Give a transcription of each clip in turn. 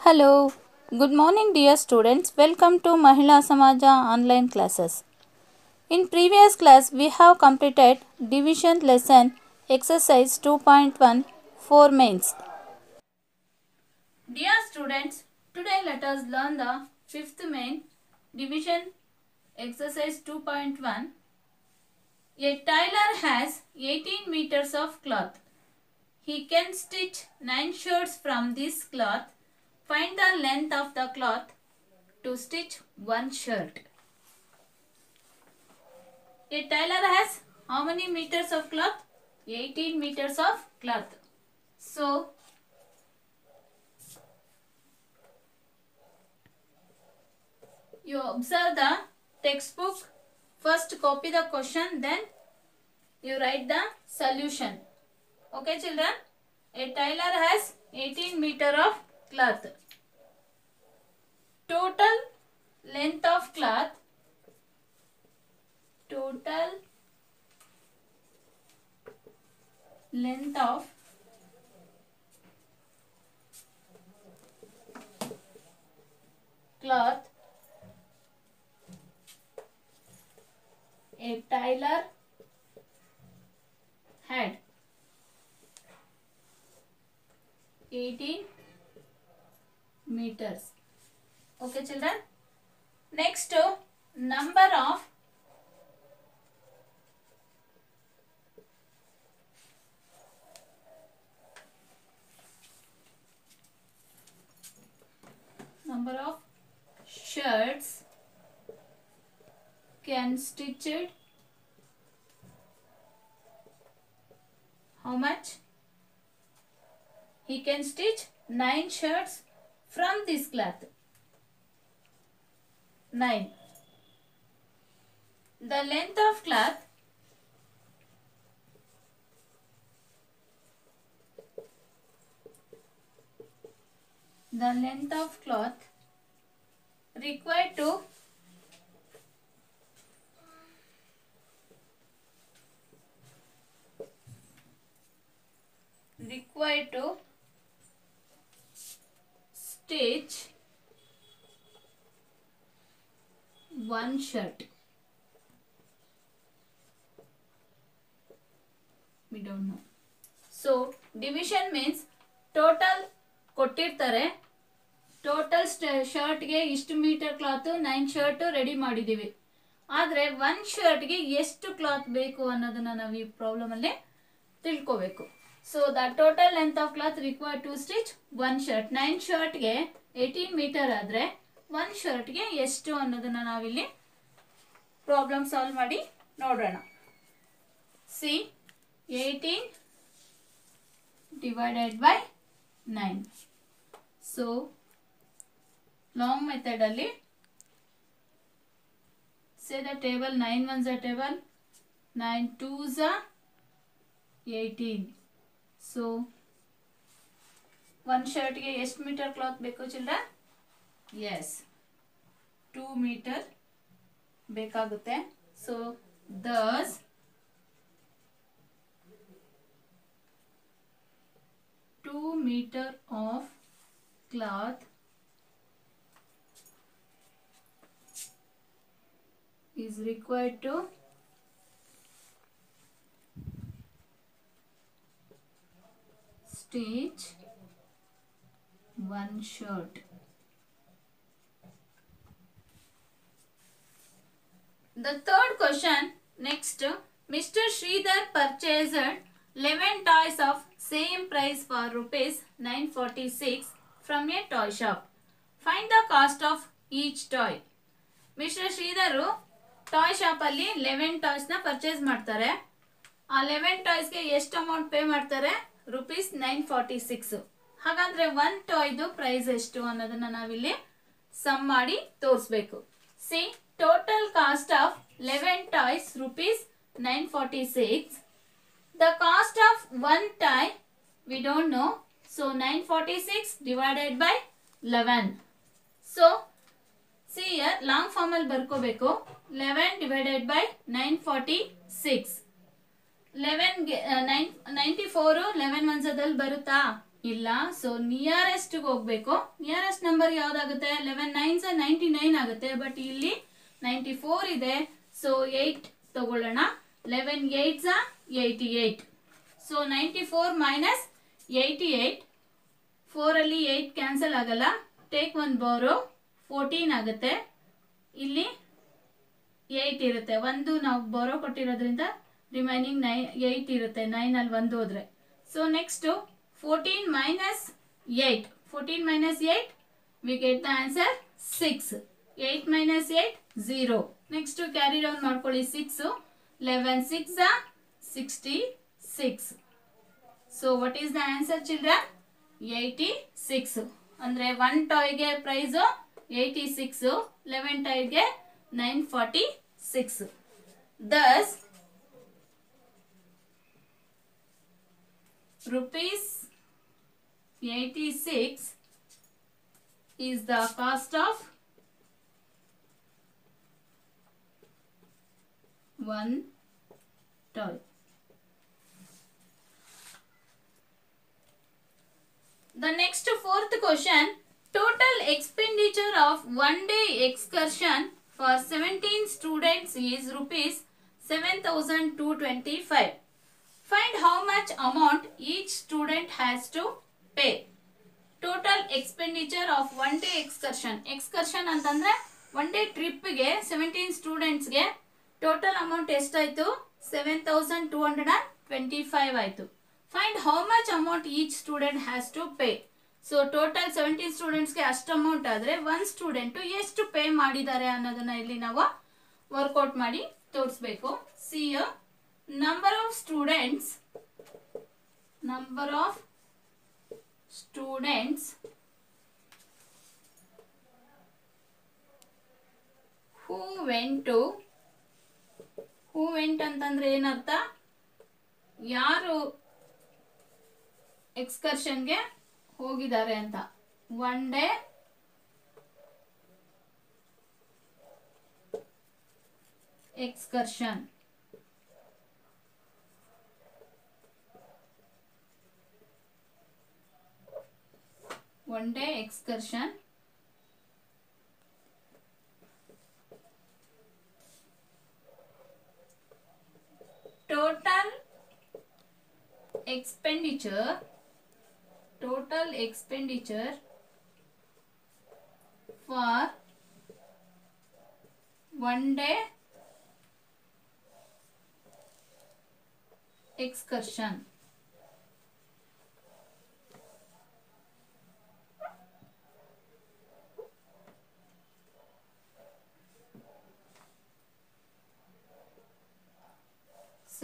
Hello, good morning dear students. Welcome to Mahila Samaja online classes. In previous class we have completed division lesson exercise 2.1 4 mains. Dear students, today let us learn the fifth main division exercise 2.1. A tailor has 18 meters of cloth. He can stitch 9 shirts from this cloth. Find the length of the cloth to stitch one shirt. A tailor has how many meters of cloth? 18 meters of cloth. So, you observe the textbook. First copy the question, then you write the solution. Okay children? A tailor has 18 meter of cloth. Total length of cloth. Total length of cloth a tailor had 18 meters. Okay children. Next, number of shirts can stitch it. How much? He can stitch 9 shirts from this cloth. 9. The length of cloth required to stitch one shirt. We don't know. So, division means total ಕೊಟ್ಟಿರ್ತಾರೆ. Total ಶರ್ಟ್ಗೆ ಇಷ್ಟು meter cloth 9 shirt ready ಮಾಡಿದ್ದೀವಿ. ಆದರೆ 1 ಶರ್ಟ್ಗೆ ಎಷ್ಟು cloth ಬೇಕು ಅನ್ನೋದನ್ನ ನಾವು ಈ problem ಅಲ್ಲಿ ತಿಳ್ಕೋಬೇಕು. So the total length of cloth required to stitch 1 shirt. 9 ಶರ್ಟ್ಗೆ 18 ಮೀಟರ್ ಆದರೆ 1 ಶರ್ಟ್ಗೆ ಎಷ್ಟು ಅನ್ನೋದನ್ನ ನಾವಿಲ್ಲಿ ಪ್ರಾಬ್ಲಮ್ ಸಾಲ್ವ್ ಮಾಡಿ ನೋಡೋಣ. C 18 divided by 9. So, long method alli say the table 9 ones are table, 9 twos are 18. So, one shirt ge ಎಷ್ಟು meter cloth ಬೇಕು children? Yes, 2 meter ಬೇಕಾಗುತ್ತೆ. So, thus 2 meter of cloth is required to stitch one shirt. The third question, next, Mr. Sridhar purchased 11 toys of same price for rupees 946 from a toy shop. Find the cost of each toy. Mister Shridhar toy ಶಾಪಲ್ಲಿ 11 ಟಾಯ್ಸ್ನ purchase ಮಾಡ್ತಾರೆ. ಆ 11 ಟಾಯ್ಸ್ಗೆ ಎಷ್ಟು amount pay ಮಾಡ್ತಾರೆ? Rupees 946. ಹಾಗಾದ್ರೆ 1 ಟಾಯ್ದು price ಎಷ್ಟು ಅನ್ನೋದನ್ನ ನಾವಿಲ್ಲಿ some ಮಾಡಿ ತೋರಿಸ್ಬೇಕು. C total cost of 11 toys rupees 946. The cost of one toy we don't know. So 946 divided by 11. So see here long form ಅಲ್ಲಿ ಬರ್ಕೋಬೇಕು. 11 divided by 946. 11 94 11 ಒಂದ್ಸದಲ್ಲಿ ಬರುತ್ತಾ? ಇಲ್ಲ. ಸೊ ನಿಯರೆಸ್ಟ್ ಹೋಗ್ಬೇಕು. ನಿಯರೆಸ್ಟ್ ನಂಬರ್ ಯಾವ್ದಾಗುತ್ತೆ? 11 9s 99 ಆಗುತ್ತೆ. ಬಟ್ ಇಲ್ಲಿ 94 ಇದೆ. ಸೊ 8 ತಗೊಳ್ಳೋಣ. 11 8s 88. So 94 minus 88. 4 ಅಲ್ಲಿ 8 ಕ್ಯಾನ್ಸಲ್ ಆಗಲ್ಲ. ಟೇಕ್ ಒನ್ ಬೋರೋ 14 ಆಗುತ್ತೆ. ಇಲ್ಲಿ 8 ಇರುತ್ತೆ. ಒಂದು ನಾವು ಬೋರೋ ಕೊಟ್ಟಿರೋದ್ರಿಂದ ರಿಮೈನಿಂಗ್ 8 ಇರುತ್ತೆ. 9 ಅಲ್ಲಿ 1 ಹೋದ್ರೆ. So next 14 minus 8. 14 minus 8 we get the answer 6. 8 minus 8 0. Next carry down ಮಾಡ್ಕೊಳ್ಳಿ 6. 11 6 66. So what is the answer children? 86. ಅಂದ್ರೆ 1 toy ಗೆ ಪ್ರೈಸ್ 86. 11 toy ಗೆ 946. Thus rupees 86 is the cost of one toy. The next fourth question, total expenditure of one day excursion for 17 students is rupees 7,225. Find how much amount each student has to pay. Total expenditure of one day excursion. Excursion ಅಂತಂದ್ರೆ one day trip ಗೆ 17 students ಗೆ total amount ಎಷ್ಟಾಯ್ತು? 7,225 ಆಯ್ತು. Find how much amount each student has to pay. So total 17 students ಗೆ ಅಷ್ಟು amount ಆದ್ರೆ one student ಎಷ್ಟು pay ಮಾಡಿದ್ದಾರೆ ಅನ್ನೋದನ್ನ ಇಲ್ಲಿ ನಾವು ವರ್ಕೌಟ್ ಮಾಡಿ ತೋರಿಸಬೇಕು. See here, number of students who went ಅಂತಂದ್ರೆ ಏನರ್ಥ? ಯಾರು ಎಕ್ಸ್ಕರ್ಷನ್ಗೆ ಹೋಗಿದ್ದಾರೆ ಅಂತ. One day excursion. One day excursion. Total expenditure for one day excursion.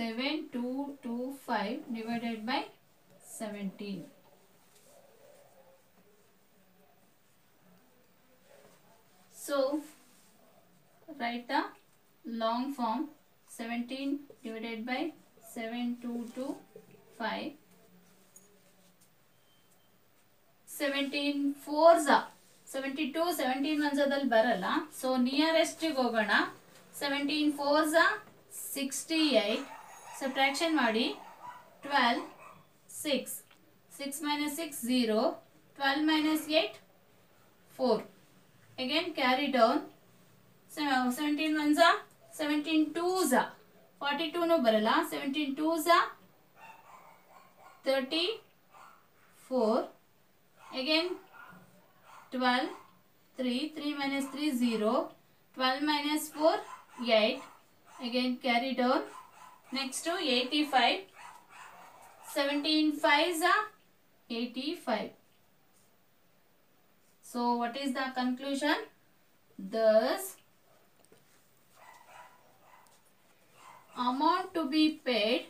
Seven 225 divided by 17. So write the long form. 17 divided by 7225. 17 4s 72. 17 1 ಬರಲ್ಲ. So nearest ಹೋಗೋಣ. 17 4s 68. Subtraction ಮಾಡಿ. 12 6. 6 minus 6 0. 12 minus 8 4. Again carry down. 17 1s 17 2s 42 ನು ಬರಲ್ಲ. 17 2s 34. Again 12 3. 3 minus 3 0. 12 minus 4 8. Again carry down. Next to 85. 17 5s 85. So what is the conclusion? Thus amount to be paid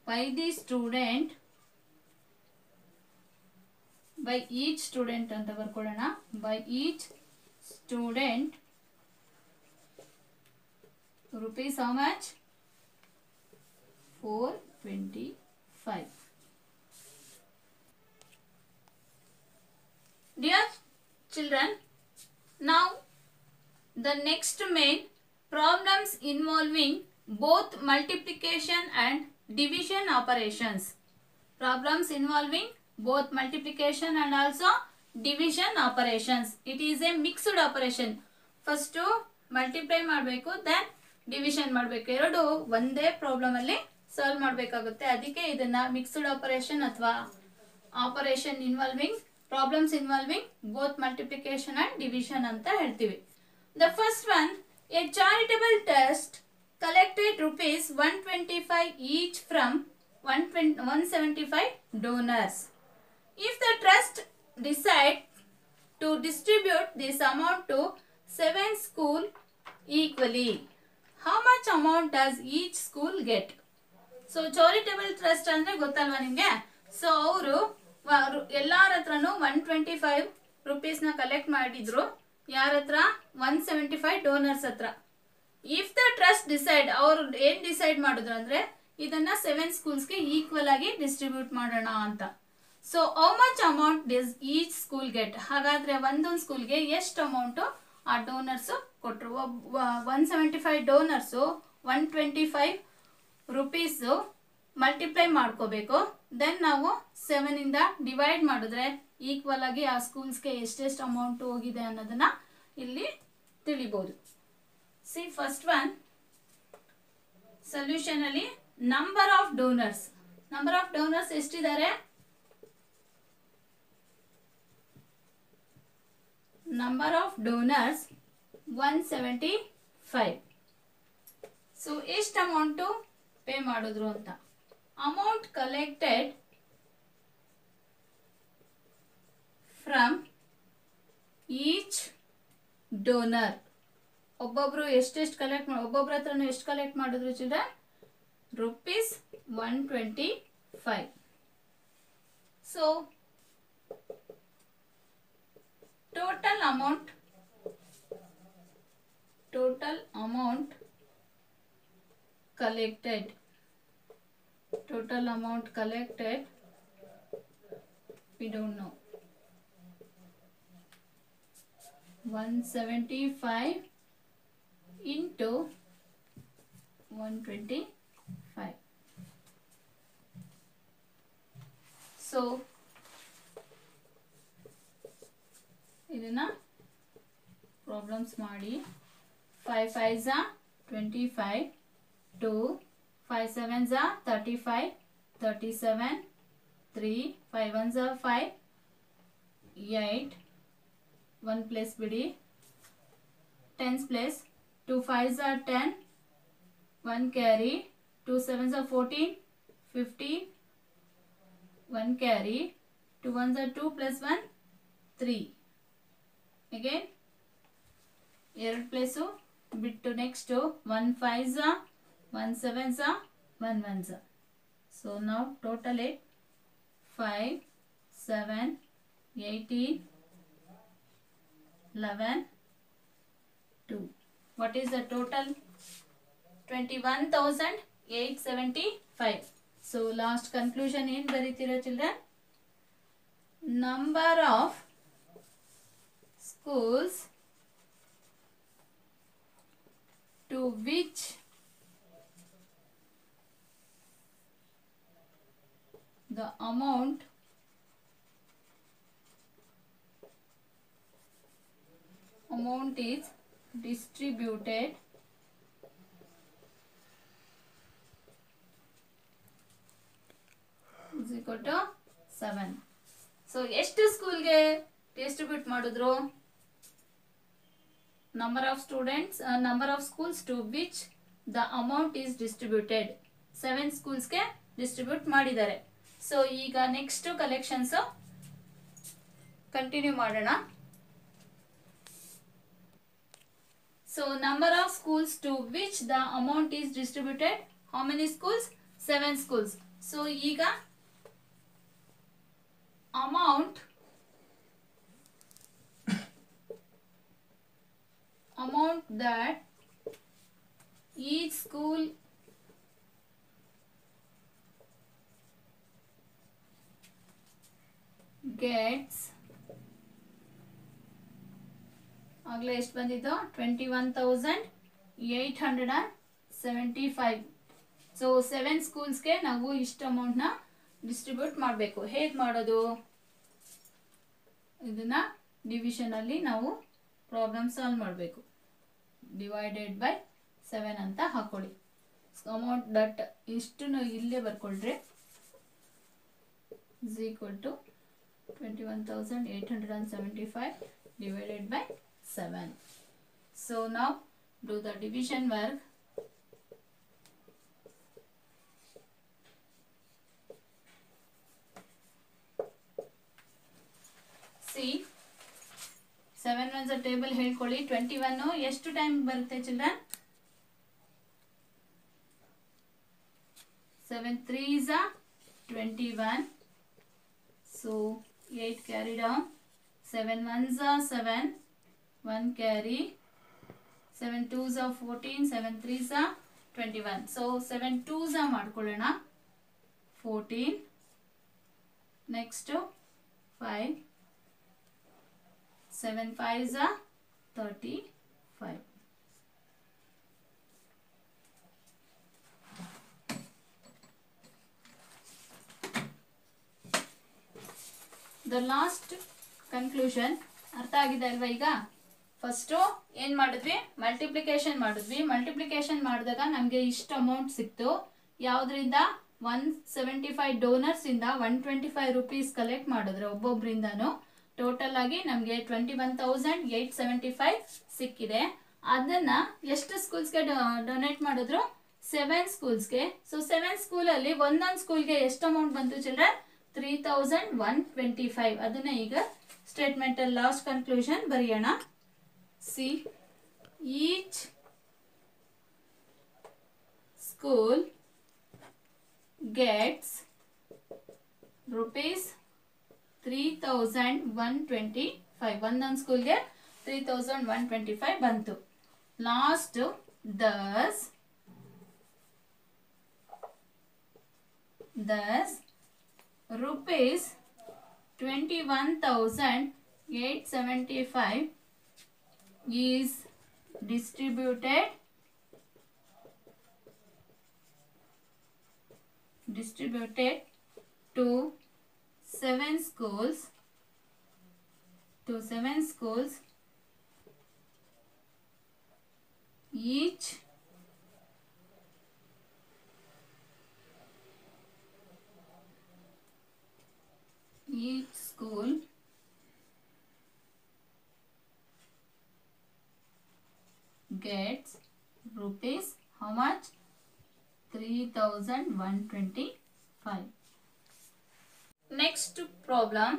by the student, by each student ಅಂತ ಬರ್ಕೊಳ್ಳೋಣ. by each student rupees how much? 425. Dear children, now the next main Problems involving both multiplication and division operations. Problems involving both multiplication and also division operations. It is a mixed operation. First multiply ಮಾಡಬೇಕು, then division ಮಾಡಬೇಕು. ಎರಡು ಒಂದೇ problem ಅಲ್ಲಿ solve ಮಾಡಬೇಕಾಗುತ್ತೆ. ಅದಕ್ಕೆ ಇದನ್ನ mixed operation ಅಥವಾ operation involving problems involving both multiplication and division ಅಂತ ಹೇಳ್ತೀವಿ. The first one, a charitable trust collected rupees 125 each from 175 donors. If the trust decide to distribute this amount to 7 schools equally, how much amount does each school get? So charitable trust ಅಂದ್ರೆ ಗೊತ್ತಲ್ವಾ ನಿಮಗೆ? So ಅವರು ಎಲ್ಲಾರ ಹತ್ರನೂ 125 ರೂಪೀಸ್ನ collect ಮಾಡಿದ್ರು. ಯಾರ ಹತ್ರ? 175 donors ಹತ್ರ. ಇಫ್ ದ ಟ್ರಸ್ಟ್ ಡಿಸೈಡ್, ಅವರು ಏನ್ ಡಿಸೈಡ್ ಮಾಡಿದ್ರು ಅಂದ್ರೆ ಇದನ್ನ 7 ಸ್ಕೂಲ್ಸ್ಗೆ ಈಕ್ವಲ್ ಆಗಿ ಡಿಸ್ಟ್ರಿಬ್ಯೂಟ್ ಮಾಡೋಣ ಅಂತ. So how much amount does each school get? ಹಾಗಾದ್ರೆ ಒಂದೊಂದು ಸ್ಕೂಲ್ಗೆ ಎಷ್ಟು ಅಮೌಂಟ್ ಆ ಡೋನರ್ಸ್ ಕೊಟ್ಟರು? 175 ಡೋನರ್ಸ್ 125 ರೂಪೀಸ್ ಮಲ್ಟಿಪ್ಲೈ ಮಾಡ್ಕೋಬೇಕು. ದೆನ್ ನಾವು 7 ಇಂದ ಡಿವೈಡ್ ಮಾಡಿದ್ರೆ ಈಕ್ವಲ್ ಆಗಿ ಆ ಸ್ಕೂಲ್ಸ್ಗೆ ಎಷ್ಟೆಷ್ಟು ಅಮೌಂಟ್ ಹೋಗಿದೆ ಅನ್ನೋದನ್ನ ಇಲ್ಲಿ ತಿಳಿಬಹುದು. ಸಿ ಫಸ್ಟ್ ಒನ್ ಸೊಲ್ಯೂಷನ್ ಅಲ್ಲಿ ನಂಬರ್ ಆಫ್ ಡೋನರ್ಸ್ ಎಷ್ಟಿದ್ದಾರೆ? Number of donors 175. ಸೊ ಎಷ್ಟು ಅಮೌಂಟು ಪೇ ಮಾಡಿದ್ರು ಅಂತ. Amount collected from each donor. ಒಬ್ಬೊಬ್ರು ಎಷ್ಟೆಷ್ಟು ಕಲೆಕ್ಟ್ ಮಾಡಿ, ಒಬ್ಬೊಬ್ರ ಹತ್ರನೂ ಎಷ್ಟು ಕಲೆಕ್ಟ್ ಮಾಡಿದ್ರು children? Rupees 125. So total amount collected we don't know. 175 into 125. So ಇದನ್ನ ಪ್ರಾಬ್ಲಮ್ಸ್ ಮಾಡಿ 5 5s are 25, 2 5 7s are 35, 37, 3 5 1s are 5, 8 1 place ಬಿಡಿ, 10s place 2 5s are 10, 1 carry, 2 7s are 14, 50, 1 carry, 2 1s are 2 plus 1 3. Again 2 place ಬಿಟ್ಟು next 1 5s are 1 7s are 1 1s are. So now total it 5 7 18 11 2. What is the total? 21,875. So last conclusion ಏನು ಬರೀತೀರಾ children? Number of schools to which the amount is distributed is equal to 7. So ಎಷ್ಟು ಸ್ಕೂಲ್ಗೆ distribute ಮಾಡಿದ್ರು? Number of students, number of schools to which the amount is distributed. 7 schools ಗೆ distribute ಮಾಡಿದ್ದಾರೆ. So ಈಗ next collections continue ಮಾಡೋಣ. So number of schools to which the amount is distributed. How many schools? 7 schools. So ಈಗ amount that each school gets, ಆಗಲೇ ಎಷ್ಟು ಬಂದಿದ್ದು? 21,875. 875. So 7 ಸ್ಕೂಲ್ಸ್ಗೆ ನಾವು ಇಷ್ಟು ಅಮೌಂಟ್ನ ಡಿಸ್ಟ್ರಿಬ್ಯೂಟ್ ಮಾಡಬೇಕು. ಹೇಗೆ ಮಾಡೋದು? ಇದನ್ನ ಡಿವಿಷನ್ ಅಲ್ಲಿ ನಾವು ಪ್ರಾಬ್ಲಮ್ ಸಾಲ್ವ್ ಮಾಡಬೇಕು. ಡಿವೈಡೆಡ್ ಬೈ 7 ಅಂತ ಹಾಕೊಳ್ಳಿ. ಅಮೌಂಟ್ ದಟ್ ಇಷ್ಟು ಇಲ್ಲೇ ಬರ್ಕೊಳ್ರಿ. is equal to 21,875 divided by 7. So now do the division work. See, 7 ones table ಹೇಳ್ಕೊಳ್ಳಿ. 21 ಎಷ್ಟು ಟೈಮ್ ಬರುತ್ತೆ children? 7 3s are 21. So 8 carry down. 7 ones are 7. 1 carry. 7 2s are 14. 7 3s are 21. So 7 2s are ಮಾಡ್ಕೊಳ್ಳೋಣ. 14. Next 5. 7 5s are 35. The last conclusion ಅರ್ಥ ಆಗಿದೆ ಅಲ್ವಾ? ಈಗ first ಏನ್ ಮಾಡಿದ್ವಿ? Multiplication ಮಾಡಿದ್ವಿ. ಮಲ್ಟಿಪ್ಲಿಕೇಶನ್ ಮಾಡಿದಾಗ ನಮಗೆ ಇಷ್ಟು ಅಮೌಂಟ್ ಸಿಕ್ತು. ಯಾವುದರಿಂದ? 175 ಡೋನರ್ಸ್ ಇಂದ 125 ರೂಪೀಸ್ ಕಲೆಕ್ಟ್ ಮಾಡಿದ್ರೆ ಒಬ್ಬೊಬ್ಬರಿಂದಾನು ಟೋಟಲ್ ಆಗಿ ನಮಗೆ 21,875 ಸಿಕ್ಕಿದೆ. ಅದನ್ನ ಎಷ್ಟು ಸ್ಕೂಲ್ಸ್ಗೆ ಡೊನೇಟ್ ಮಾಡಿದ್ರು? 7 ಸ್ಕೂಲ್ಸ್ಗೆ. ಸೊ 7 ಸ್ಕೂಲಲ್ಲಿ ಒಂದೊಂದು ಸ್ಕೂಲ್ಗೆ ಎಷ್ಟು ಅಮೌಂಟ್ ಬಂತು ಚಿಲ್ಡ್ರನ್? 3,125. ಅದನ್ನ ಈಗ ಸ್ಟೇಟ್ಮೆಂಟ್ ಅಲ್ಲಿ ಲಾಸ್ಟ್ ಕನ್ಕ್ಲೂಷನ್ ಬರೆಯೋಣ. See each school gets rupees 3,125. ಒಂದೊಂದು ಸ್ಕೂಲ್ಗೆ 3,125 ಬಂತು. Last thus rupees 21,875 is distributed to 7 schools. Each school gets rupees how much? 3,125. Next problem.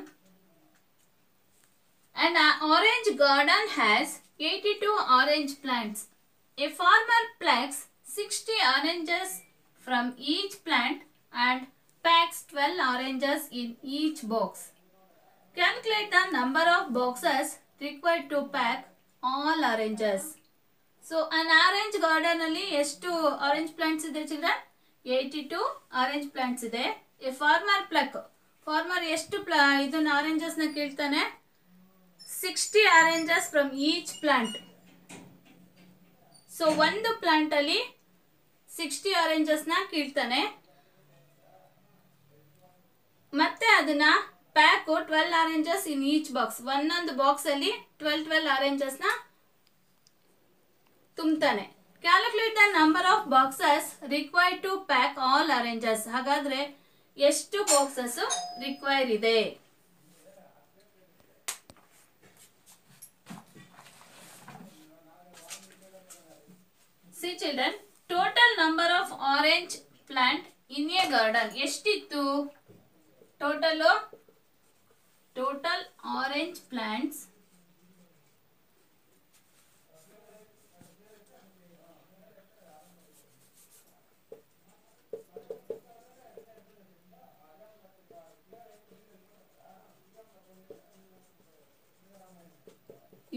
An orange garden has 82 orange plants. A farmer plucks 60 oranges from each plant and packs 12 oranges in each box. Calculate the number of boxes required to pack all oranges. So an orange garden alli ಎಷ್ಟು orange plants ಇದೆ children? 82 orange plants ಇದೆ. A farmer pluck. Farmer ಎಷ್ಟು ಇದನ್ನ oranges ನ ಕೀಳ್ತಾನೆ? 60 oranges from each plant. So ಒಂದು plant ಅಲ್ಲಿ 60 oranges ನ ಕೀಳ್ತಾನೆ. ಮತ್ತೆ ಅದನ್ನ pack 12 oranges in each box. ಒಂದೊಂದು ಬಾಕ್ಸ್ ಅಲ್ಲಿ 12 ಆರೆಂಜಸ್ ನ ತುಂಬತಾನೆ. Calculate the number of boxes required to pack all oranges. ಹಾಗಾದ್ರೆ ಎಷ್ಟು ಬಾಕ್ಸಸ್ ರಿಕ್ವೈರ್ ಇದೆ? See children, total number of orange plant in a garden ಎಷ್ಟಿತ್ತು? Total orange plants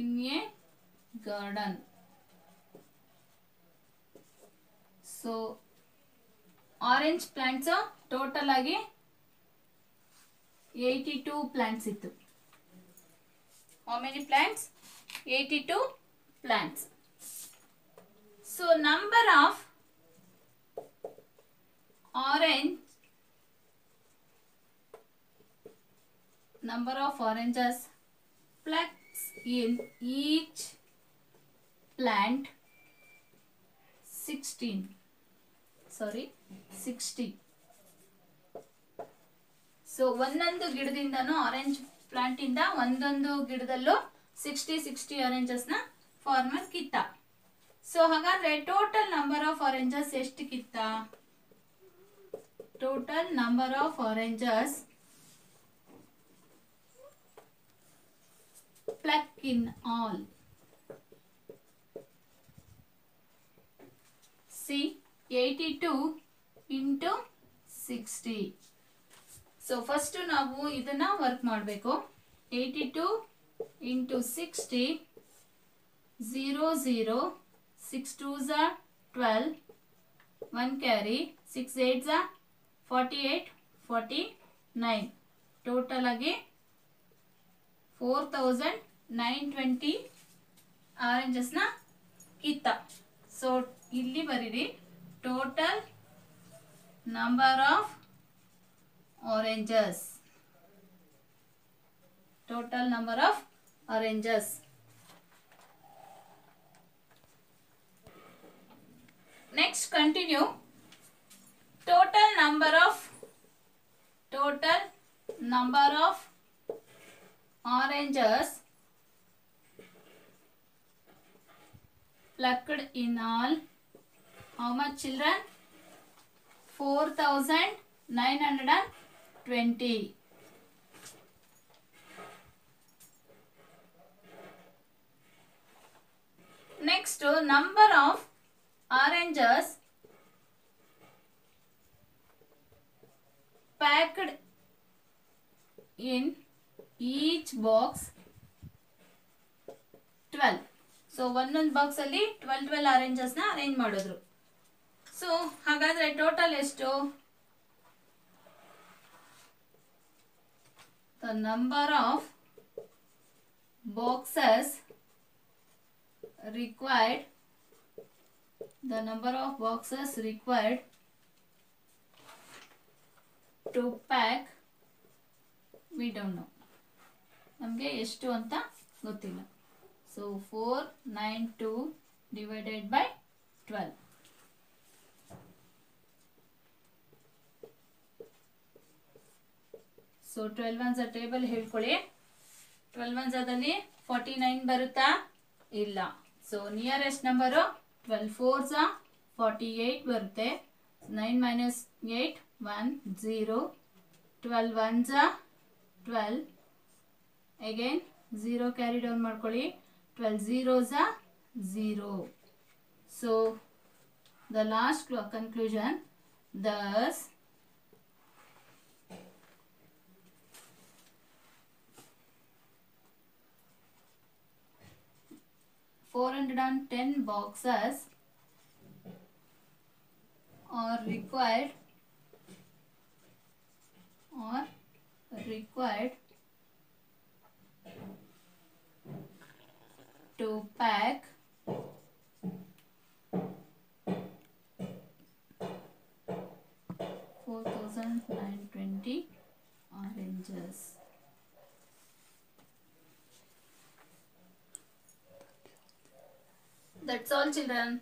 in a garden. So orange plants total ಆಗಿ 82 plants ಇತ್ತು. How many plants? 82 plants. So number of oranges plucked in each plant 60. So ಒಂದೊಂದು ಗಿಡದಿಂದನೂ orange plant ಇಂದ ಒಂದೊಂದು ಗಿಡದಲ್ಲೂ 60 oranges ನ farmer ಕಿತ್ತ. So ಹಾಗಾದ್ರೆ total number of oranges ಎಷ್ಟು ಕಿತ್ತ? Total number of oranges pluck in all. See 82 into 60. So first ನಾವು ಇದನ್ನ ವರ್ಕ್ ಮಾಡಬೇಕು. 82 into 60 0 0 6 2s are 12 1 carry 6 8s are 48 49 total ಆಗಿ 4920 ಆರೆಂಜಸ್ ನ ಕಿತ್ತ. ಸೊ ಇಲ್ಲಿ ಬರೀರಿ total number of oranges. Total number of oranges. Next continue. Total number of oranges plucked in all. How much children? 4920. Next, number of oranges packed in each box 12. So ಒಂದೊಂದು box ಅಲ್ಲಿ 12 oranges ನ arrange ಮಾಡಿದ್ರು. So ಹಾಗಾದ್ರೆ total ಎಷ್ಟು? The number of boxes required to pack we don't know. ನಮಗೆ ಎಷ್ಟು ಅಂತ ಗೊತ್ತಿಲ್ಲ. So 492 divided by 12. So 12 ones table ಹೇಳ್ಕೊಳ್ಳಿ. 12 ones ದಲ್ಲಿ 49 ಬರುತ್ತಾ? ಇಲ್ಲ. ಸೊ ನಿಯರೆಸ್ಟ್ ನಂಬರು 12 4s 48 ಬರುತ್ತೆ. 9 minus 8 1 0. 12 ones 12. Again 0 carry down ಮಾಡ್ಕೊಳ್ಳಿ. 12 zeros 0. So the last conclusion, thus 410 boxes are required to pack 4920 oranges. That's all, children.